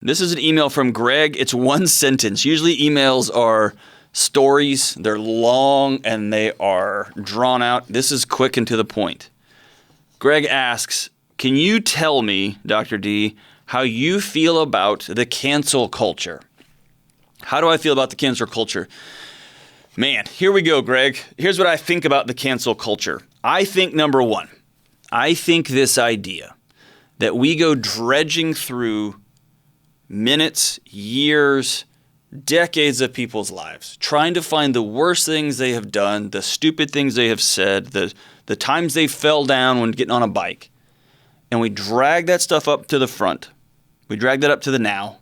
This is an email from Greg. It's one sentence. Usually emails are stories. They're long and they are drawn out. This is quick and to the point. Greg asks, can you tell me, Dr. D, how you feel about the cancel culture? How do I feel about the cancel culture? Man, here we go, Greg. Here's what I think about the cancel culture. I think, number one, I think this idea that we go dredging through minutes, years, decades of people's lives, trying to find the worst things they have done, the stupid things they have said, the times they fell down when getting on a bike, and we drag that stuff up to the front. We drag that up to the now,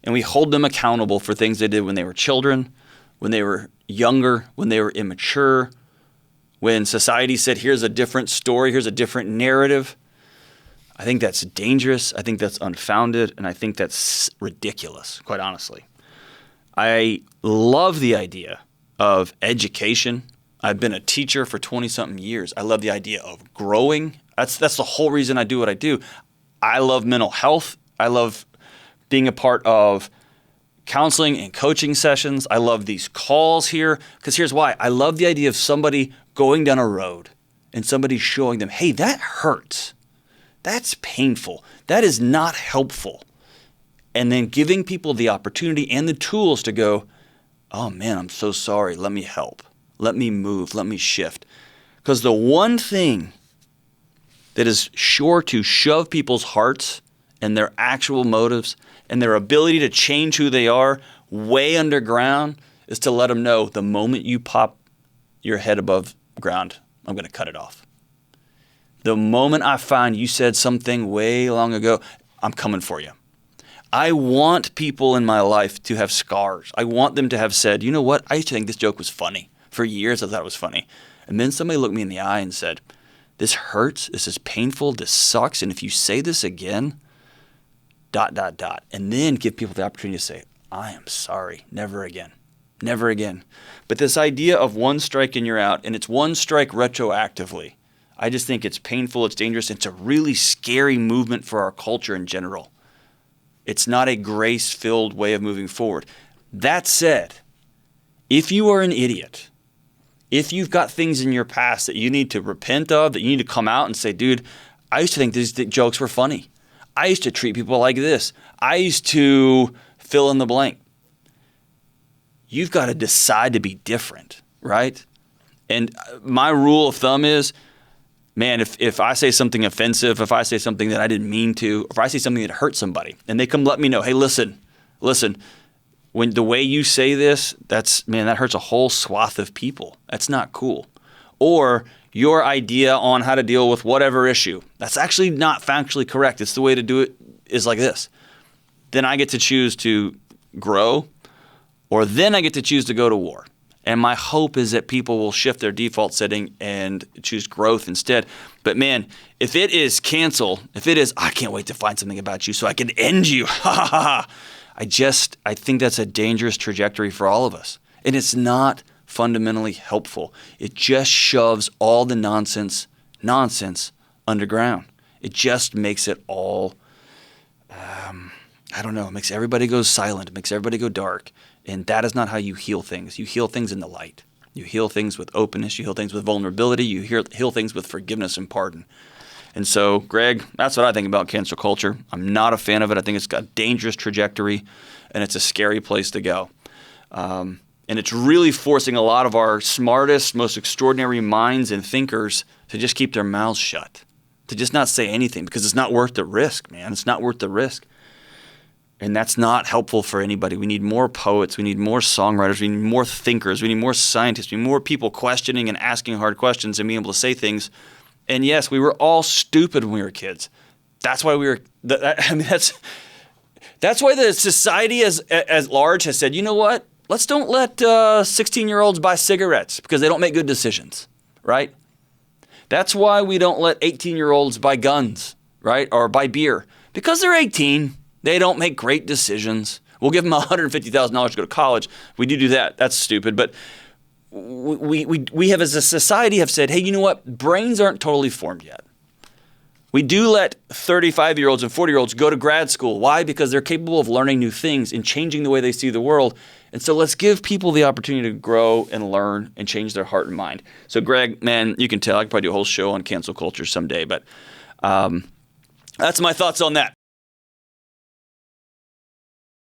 and we hold them accountable for things they did when they were children, when they were younger, when they were immature, when society said, here's a different story, here's a different narrative. I think that's dangerous. I think that's unfounded, and I think that's ridiculous, quite honestly. I love the idea of education. I've been a teacher for 20-something years. I love the idea of growing. That's the whole reason I do what I do. I love mental health. I love being a part of counseling and coaching sessions. I love these calls here because here's why. I love the idea of somebody going down a road and somebody showing them, hey, that hurts. That's painful. That is not helpful. And then giving people the opportunity and the tools to go, oh man, I'm so sorry. Let me help. Let me move. Let me shift. Because the one thing that is sure to shove people's hearts and their actual motives and their ability to change who they are way underground is to let them know the moment you pop your head above ground, I'm going to cut it off. The moment I find you said something way long ago, I'm coming for you. I want people in my life to have scars. I want them to have said, you know what? I used to think this joke was funny. For years, I thought it was funny. And then somebody looked me in the eye and said, this hurts. This is painful. This sucks. And if you say this again, ... And then give people the opportunity to say, I am sorry. Never again. Never again. But this idea of one strike and you're out, and it's one strike retroactively, I just think it's painful. It's dangerous. It's a really scary movement for our culture in general. It's not a grace-filled way of moving forward. That said, if you are an idiot, if you've got things in your past that you need to repent of, that you need to come out and say, dude, I used to think these jokes were funny. I used to treat people like this. I used to fill in the blank. You've got to decide to be different, right? And my rule of thumb is, man, if I say something offensive, if I say something that I didn't mean to, if I say something that hurts somebody, and they come let me know, hey, listen, when the way you say this, that hurts a whole swath of people. That's not cool. Or your idea on how to deal with whatever issue, that's actually not factually correct. It's the way to do it is like this. Then I get to choose to grow, or then I get to choose to go to war. And my hope is that people will shift their default setting and choose growth instead. But man, if it is cancel, if it is, I can't wait to find something about you so I can end you. I think that's a dangerous trajectory for all of us. And it's not fundamentally helpful. It just shoves all the nonsense underground. It just makes it all, it makes everybody go silent. It makes everybody go dark. And that is not how you heal things. You heal things in the light. You heal things with openness. You heal things with vulnerability. You heal things with forgiveness and pardon. And so, Greg, that's what I think about cancel culture. I'm not a fan of it. I think it's got a dangerous trajectory, and it's a scary place to go. And it's really forcing a lot of our smartest, most extraordinary minds and thinkers to just keep their mouths shut, to just not say anything because it's not worth the risk, man. It's not worth the risk. And that's not helpful for anybody. We need more poets. We need more songwriters. We need more thinkers. We need more scientists. We need more people questioning and asking hard questions and being able to say things. And yes, we were all stupid when we were kids. That's why that's why the society as large has said, you know what? Let's don't let 16-year-olds buy cigarettes because they don't make good decisions, right? That's why we don't let 18-year-olds buy guns, right? Or buy beer because they're 18. They don't make great decisions. We'll give them $150,000 to go to college. We do that. That's stupid. But we have, as a society, have said, hey, you know what? Brains aren't totally formed yet. We do let 35-year-olds and 40-year-olds go to grad school. Why? Because they're capable of learning new things and changing the way they see the world. And so let's give people the opportunity to grow and learn and change their heart and mind. So Greg, man, you can tell I could probably do a whole show on cancel culture someday, but that's my thoughts on that.